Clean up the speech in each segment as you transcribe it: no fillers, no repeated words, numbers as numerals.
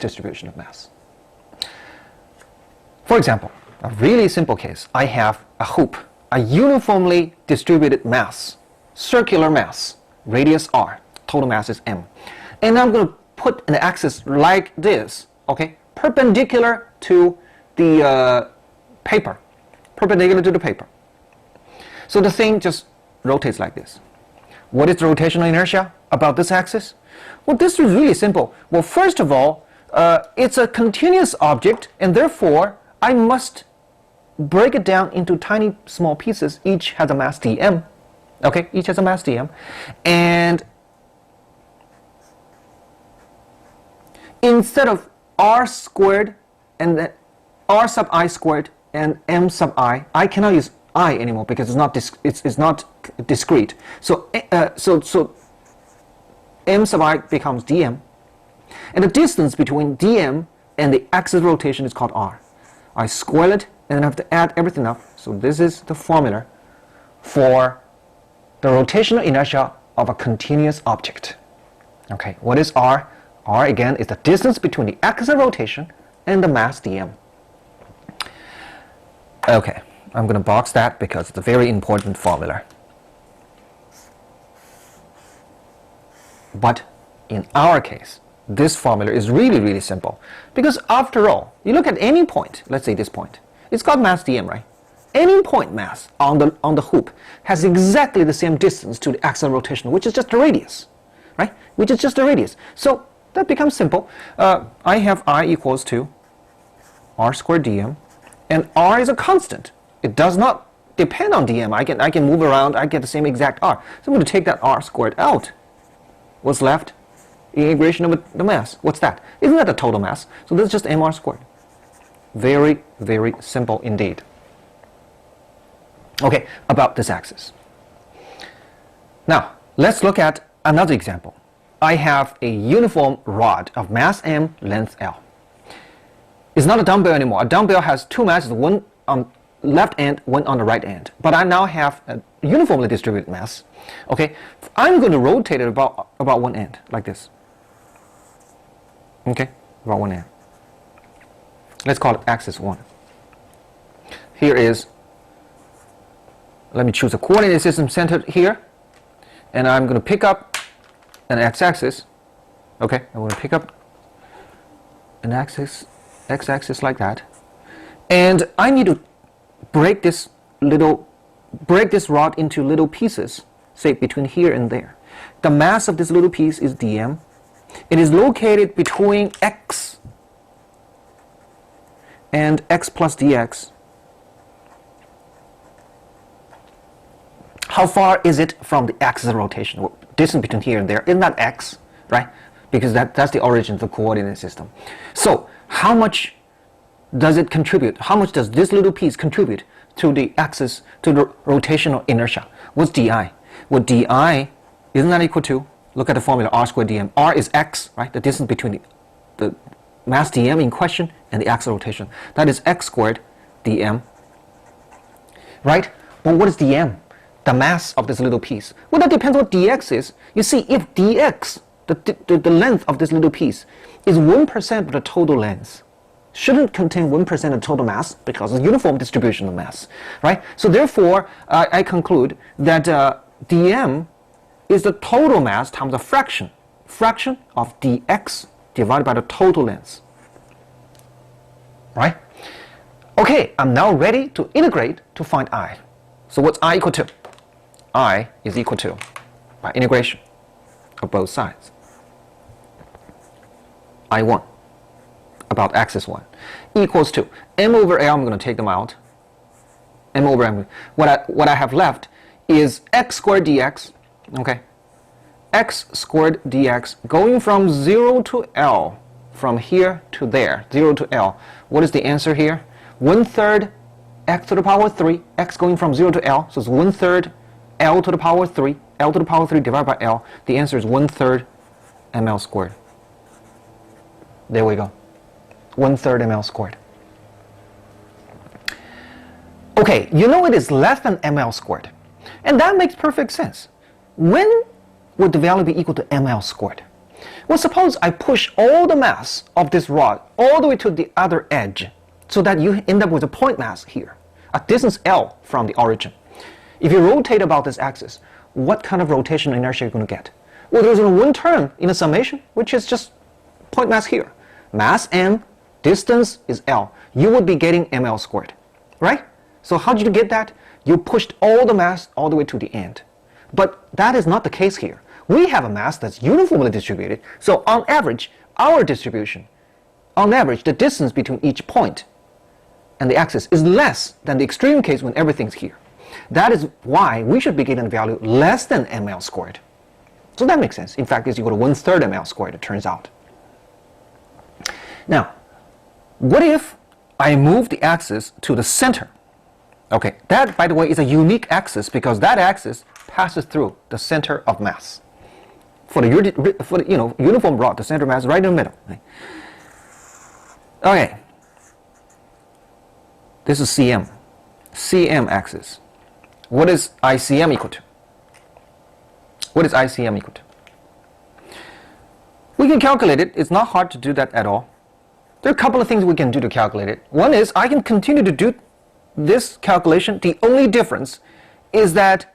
distribution of mass. For example, a really simple case, I have a hoop, a uniformly distributed mass, circular mass, radius r, total mass is m. And I'm going to put an axis like this, okay, perpendicular to the paper, perpendicular to the paper. So the thing just rotates like this. What is the rotational inertia about this axis? Well, this is really simple. Well, first of all, it's a continuous object, and therefore I must break it down into tiny small pieces. Each has a mass dm. Okay, each has a mass dm. And instead of r squared and then r sub I squared and m sub I cannot use I anymore because it's not discrete. So m sub I becomes dm, and the distance between dm and the axis rotation is called r. I square it and then I have to add everything up. So this is the formula for the rotational inertia of a continuous object. Okay, what is r? R again is the distance between the axis of rotation and the mass dm. Okay, I'm going to box that because it's a very important formula. But in our case, this formula is really, really simple. Because after all, you look at any point, let's say this point, it's got mass dm, right? Any point mass on the hoop has exactly the same distance to the axis of rotation, which is just the radius, right? Which is just the radius. So that becomes simple. I have I equals to r squared dm, and r is a constant. It does not depend on dm. I can move around, I get the same exact r. So I'm going to take that r squared out. What's left? Integration of the mass. What's that? Isn't that the total mass? So this is just mr squared. Very, very simple indeed. Okay, about this axis. Now, let's look at another example. I have a uniform rod of mass m, length l. It's not a dumbbell anymore. A dumbbell has two masses, one on left end, one on the right end. But I now have a uniformly distributed mass. Okay, I'm going to rotate it about one end, like this. Okay, about one end. Let's call it axis 1. Here is, let me choose a coordinate system centered here, and I'm going to pick up an x-axis. Okay, I'm going to pick up an x-axis like that, and I need to break this rod into little pieces, say between here and there. The mass of this little piece is dm. It is located between x and x plus dx. How far is it from the axis of rotation? Well, distance between here and there, isn't that x, right? Because that's the origin of the coordinate system. So how much does it contribute? How much does this little piece contribute to the axis, to the rotational inertia? What's di? Well, di, isn't that equal to, look at the formula, r squared dm. R is x, right? The distance between the mass dm in question and the axis of rotation. That is x squared dm, right? Well, what is dm? The mass of this little piece. Well, that depends what dx is. You see, if dx, the length of this little piece, is 1% of the total length, shouldn't contain 1% of total mass because it's uniform distribution of mass, right? So therefore, I conclude that dm is the total mass times a fraction of dx divided by the total length, right? Okay, I'm now ready to integrate to find I. So what's I equal to? I is equal to, by integration of both sides, I1 about axis 1 equals to m over l. I'm going to take them out. M over m. What I have left is x squared dx. Okay, x squared dx going from 0 to l, from here to there, 0 to l. What is the answer here? 1/3 x to the power 3. X going from 0 to l, so it's 1/3 l to the power 3. L to the power 3 divided by l. The answer is 1/3 ml squared. There we go. 1/3 ml squared. Okay, you know it is less than ml squared. And that makes perfect sense. When would the value be equal to ml squared? Well, suppose I push all the mass of this rod all the way to the other edge so that you end up with a point mass here, a distance L from the origin. If you rotate about this axis, what kind of rotational inertia are you going to get? Well, there's only one term in the summation, which is just point mass here. Mass m, distance is L. You would be getting ml squared, right? So how did you get that? You pushed all the mass all the way to the end. But that is not the case here. We have a mass that's uniformly distributed, so on average, our distribution, on average, the distance between each point and the axis is less than the extreme case when everything's here. That is why we should be getting a value less than ml squared. So that makes sense. In fact, it's equal to 1/3 ml squared, it turns out. Now, what if I move the axis to the center? Okay, that, by the way, is a unique axis because that axis passes through the center of mass. For the uniform rod, the center of mass is right in the middle. Okay, this is CM. CM axis. What is ICM equal to? What is ICM equal to? We can calculate it. It's not hard to do that at all. There are a couple of things we can do to calculate it. One is I can continue to do this calculation. The only difference is that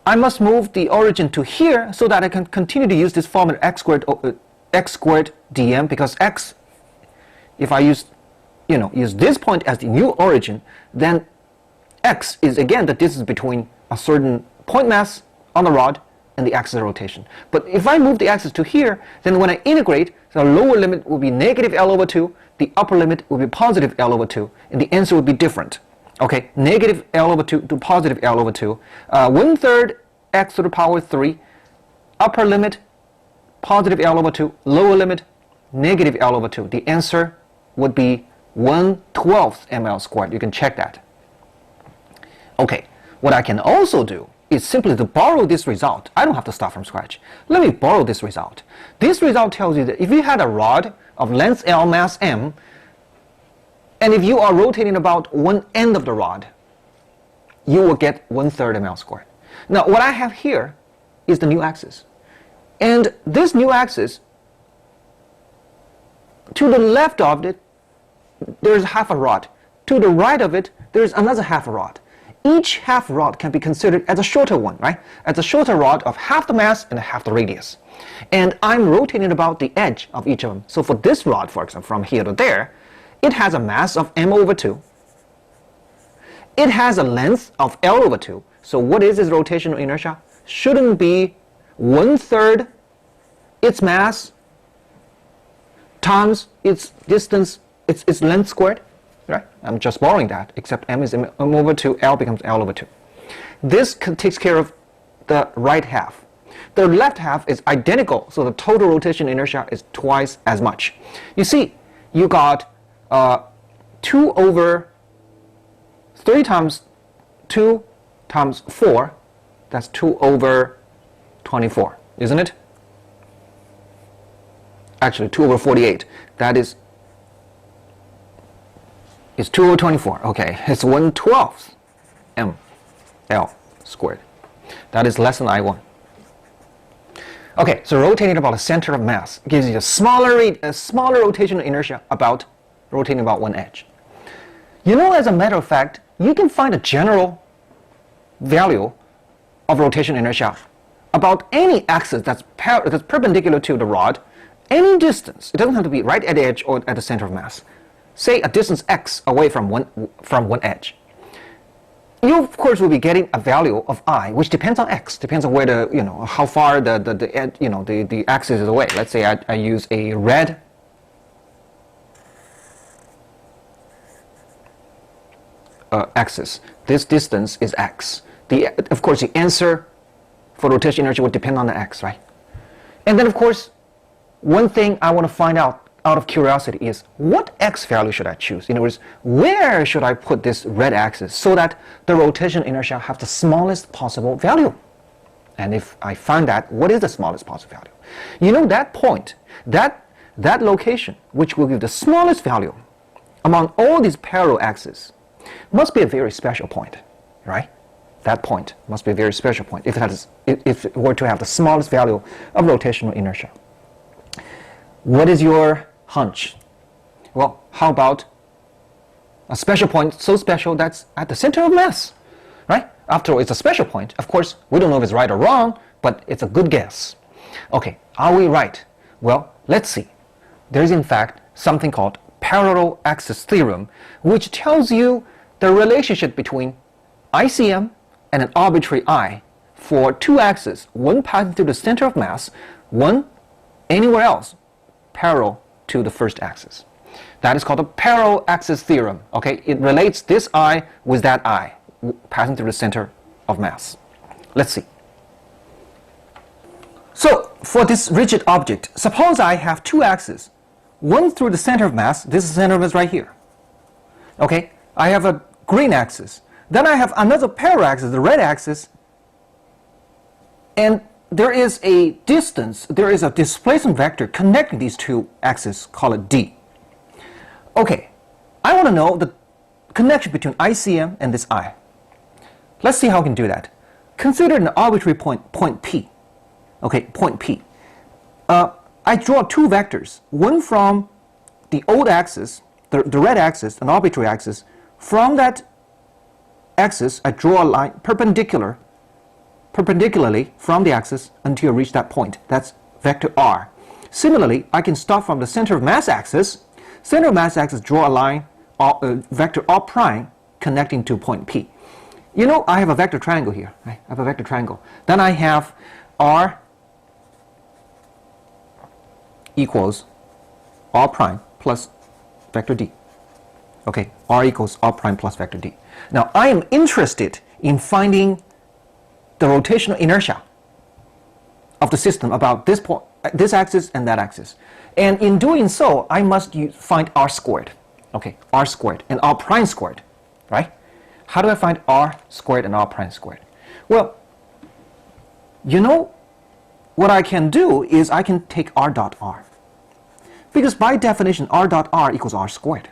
I must move the origin to here so that I can continue to use this formula x squared dm, because x, if I use this point as the new origin, then x is again the distance between a certain point mass on the rod and the axis of rotation. But if I move the axis to here, then when I integrate, the lower limit will be negative L over 2, the upper limit will be positive L over 2, and the answer will be different. Okay, negative L over 2 to positive L over 2, 1/3 x to the power 3, upper limit positive L over 2, lower limit negative L over 2. The answer would be 1/12 ml squared. You can check that. Okay, what I can also do is simply to borrow this result. I don't have to start from scratch. Let me borrow this result. This result tells you that if you had a rod of length L, mass m, and if you are rotating about one end of the rod, you will get 1/3 ml squared. Now, what I have here is the new axis. And this new axis, to the left of it, there's half a rod. To the right of it, there's another half a rod. Each half rod can be considered as a shorter one, right? As a shorter rod of half the mass and half the radius. And I'm rotating about the edge of each of them. So for this rod, for example, from here to there, it has a mass of m over 2. It has a length of L over 2. So what is its rotational inertia? Shouldn't be 1/3 its mass times its distance, its length squared. Right? I'm just borrowing that, except m is m over 2, L becomes L over 2. This takes care of the right half. The left half is identical, so the total rotation inertia is twice as much. You see, you got 2 over 3 times 2 times 4, that's 2 over 24, isn't it? Actually, 2 over 48, that is it's 2 over 24. Okay, it's 1/12 m L squared. That is less than I1. Okay, so rotating about the center of mass gives you a smaller rotational inertia about rotating about one edge. You know, as a matter of fact, you can find a general value of rotation inertia about any axis that's perpendicular to the rod, any distance. It doesn't have to be right at the edge or at the center of mass. Say a distance x away from one edge. You of course will be getting a value of I, which depends on x, depends on where how far the axis is away. Let's say I use a red axis. This distance is x. Of course, the answer for rotation inertia would depend on the x, right? And then of course, one thing I want to find out of curiosity is what x value should I choose? In other words, where should I put this red axis so that the rotation inertia have the smallest possible value? And if I find that, what is the smallest possible value? You know, that point, that location, which will give the smallest value among all these parallel axes, must be a very special point, right? That point must be a very special point if it were to have the smallest value of rotational inertia. What is your hunch? Well, how about a special point so special that's at the center of mass, right? After all, it's a special point. Of course, we don't know if it's right or wrong, but it's a good guess. Okay, are we right? Well, let's see. There's in fact something called Parallel-Axis Theorem, which tells you the relationship between ICM and an arbitrary I for two axes, one passing through the center of mass, one anywhere else parallel to the first axis. That is called the Parallel-Axis Theorem. Okay, it relates this I with that I passing through the center of mass. Let's see. So for this rigid object, suppose I have two axes, one through the center of mass. This is the center of mass right here. Okay, I have a green axis. Then I have another parallel axis, the red axis, and there is a distance, there is a displacement vector connecting these two axes, call it d. Okay, I want to know the connection between ICM and this I. Let's see how we can do that. Consider an arbitrary point P. Okay, point P. I draw two vectors, one from the old axis, the red axis, an arbitrary axis. From that axis, I draw a line perpendicularly from the axis until I reach that point. That's vector R. Similarly, I can start from the center of mass axis. Center of mass axis, draw a line, vector R prime, connecting to point P. You know, I have a vector triangle here. Right? I have a vector triangle. Then I have R equals R prime plus vector D. Okay, R equals R prime plus vector D. Now, I am interested in finding the rotational inertia of the system about this point, this axis and that axis. And in doing so, I must find R squared. Okay, R squared and R prime squared, right? How do I find R squared and R prime squared? Well, you know, what I can do is I can take R dot R. Because by definition, R dot R equals R squared.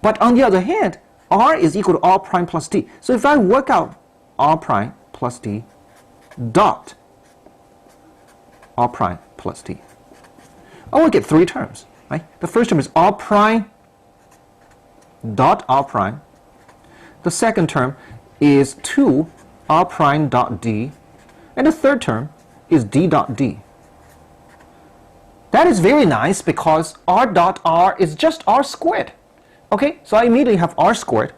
But on the other hand, R is equal to R prime plus D. So if I work out R prime plus D dot R prime plus D, I will get three terms, right? The first term is R prime dot R prime. The second term is 2 R prime dot D. And the third term is D dot D. That is very nice because R dot R is just R squared. Okay, so I immediately have R squared.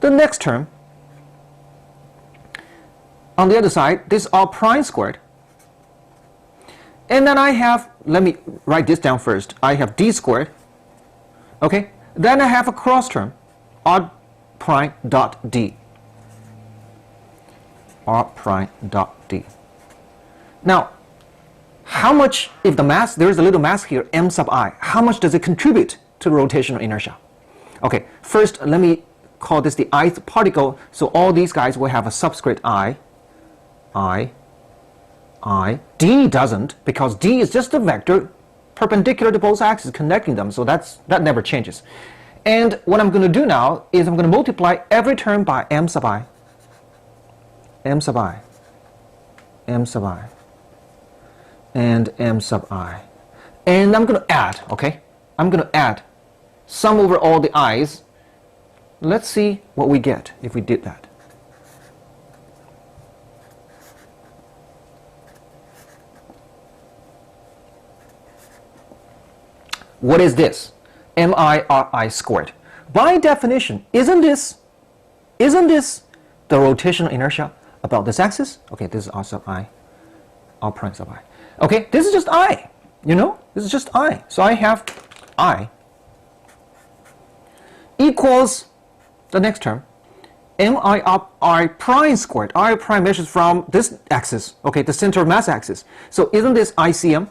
The next term, on the other side, this R prime squared. And then I have, let me write this down first. I have D squared. Okay, then I have a cross term, R prime dot D. R prime dot D. Now, how much, if the mass, there is a little mass here, m sub I, how much does it contribute to the rotational inertia? Okay, first let me call this the ith particle, so all these guys will have a subscript I. D doesn't, because D is just a vector perpendicular to both axes connecting them, so that never changes. And what I'm going to do now is I'm going to multiply every term by m sub I, m sub I, m sub I, and m sub I. And I'm going to add, okay? I'm going to add sum over all the i's. Let's see what we get if we did that. What is this? MIRI squared. By definition, isn't this the rotational inertia about this axis? Okay, this is R sub I, R prime sub I. Okay, this is just I, you know? This is just I. So I have I equals the next term, MIRI prime squared. I prime measures from this axis, okay, the center of mass axis. So isn't this ICM?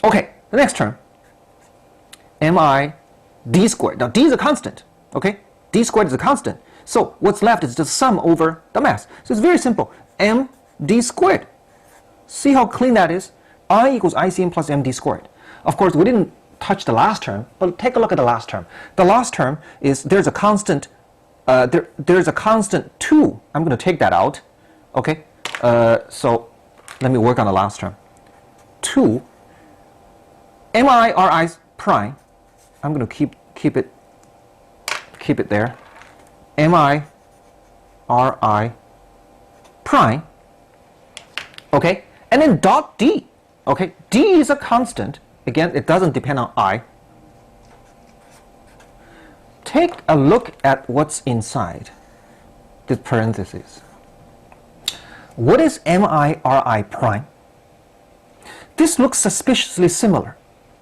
Okay, the next term, MID squared. Now D is a constant, okay? D squared is a constant. So what's left is just sum over the mass. So it's very simple, MD squared. See how clean that is? I equals ICM plus MD squared. Of course, we didn't touch the last term, but take a look at the last term. The last term is, there's a constant there's a constant 2. I'm going to take that out. Okay, so let me work on the last term. 2 mi ri prime. I'm going to keep it there. Mi ri prime. Okay, and then dot d. Okay, d is a constant. Again, it doesn't depend on I. Take a look at what's inside this parenthesis. What is mi ri prime? This looks suspiciously similar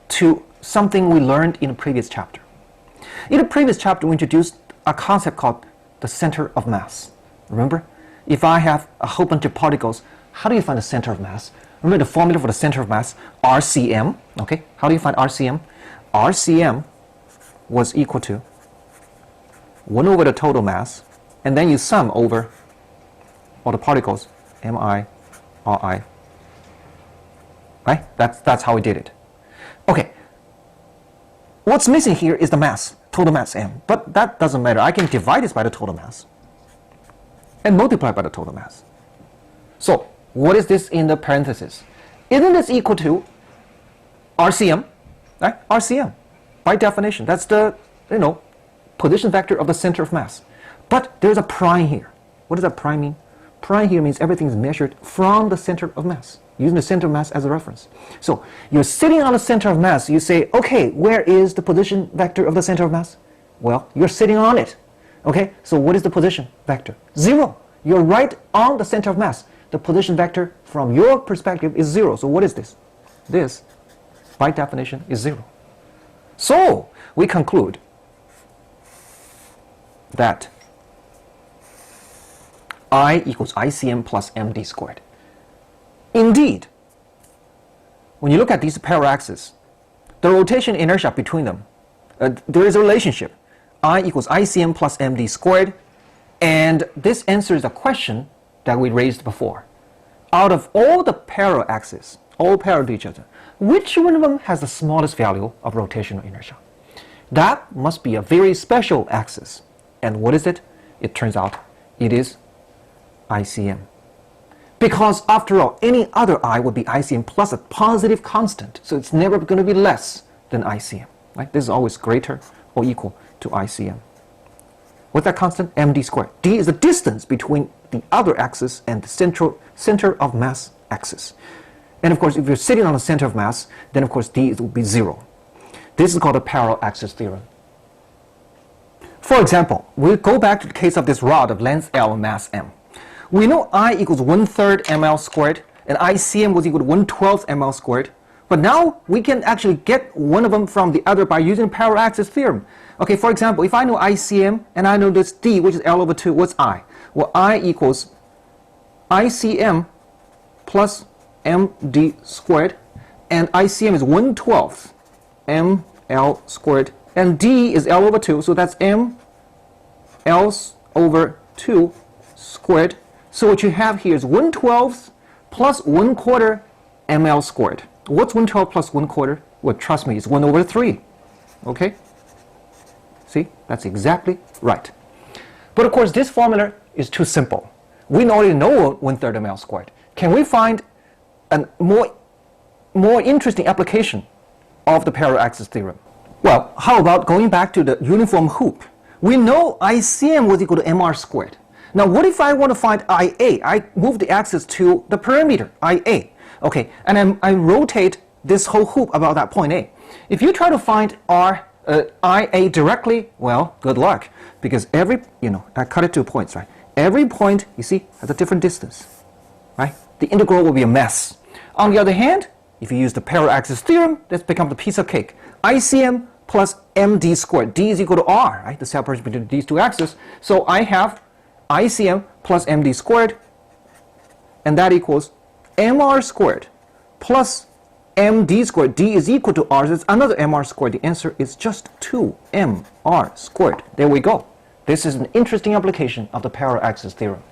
to something we learned in a previous chapter. In a previous chapter, we introduced a concept called the center of mass. Remember? If I have a whole bunch of particles, how do you find the center of mass? Remember the formula for the center of mass? RCM. Okay, how do you find RCM? RCM was equal to 1 over the total mass, and then you sum over all the particles, mi, ri. Right? That's how we did it. Okay. What's missing here is the mass, total mass m. But that doesn't matter. I can divide this by the total mass and multiply by the total mass. So what is this in the parenthesis? Isn't this equal to RCM? Right? RCM. By definition, that's the position vector of the center of mass. But there's a prime here. What does that prime mean? Prime here means everything is measured from the center of mass, using the center of mass as a reference. So you're sitting on the center of mass. You say, okay, where is the position vector of the center of mass? Well, you're sitting on it. Okay, so what is the position vector? 0. You're right on the center of mass. The position vector from your perspective is 0. So what is this? This, by definition, is 0. So we conclude that I equals ICM plus MD squared. Indeed, when you look at these parallel axes, the rotation inertia between them, there is a relationship. I equals ICM plus MD squared, and this answers a question that we raised before. Out of all the parallel axes, all parallel to each other, which one of them has the smallest value of rotational inertia? That must be a very special axis. And what is it? It turns out it is ICM. Because after all, any other I would be ICM plus a positive constant. So it's never going to be less than ICM. Right? This is always greater or equal to ICM. What's that constant? MD squared. D is the distance between the other axis and the center of mass axis. And of course, if you're sitting on the center of mass, then of course D will be 0. This is called the Parallel-Axis Theorem. For example, we'll go back to the case of this rod of length L and mass m. We know I equals 1/3 ml squared and ICM was equal to 1/12 ml squared. But now we can actually get one of them from the other by using Parallel-Axis Theorem. Okay, for example, if I know ICM and I know this D, which is L over 2, what's I? Well, I equals ICM plus MD squared, and ICM is 1/12 ml squared, and D is L over 2, so that's m L over 2 squared. So what you have here is 1/12 plus 1/4 ml squared. What's 1/12 plus 1/4? Well, trust me, it's 1 over 3. Okay? See? That's exactly right. But of course, this formula is too simple. We already know 1/3 ml squared. Can we find a more interesting application of the Parallel-Axis Theorem? Well, how about going back to the uniform hoop? We know ICM was equal to mr squared. Now, what if I want to find IA? I move the axis to the perimeter, IA. Okay, and I rotate this whole hoop about that point A. If you try to find IA directly, well, good luck, because every, I cut it to points, right? Every point, you see, has a different distance, right? The integral will be a mess. On the other hand, if you use the Parallel-Axis Theorem, this becomes a piece of cake. ICM plus MD squared. D is equal to R, right? The separation between these two axes. So I have ICM plus MD squared, and that equals mr squared plus MD squared. D is equal to R, so it's another mr squared. The answer is just 2mr squared. There we go. This is an interesting application of the Parallel-Axis Theorem.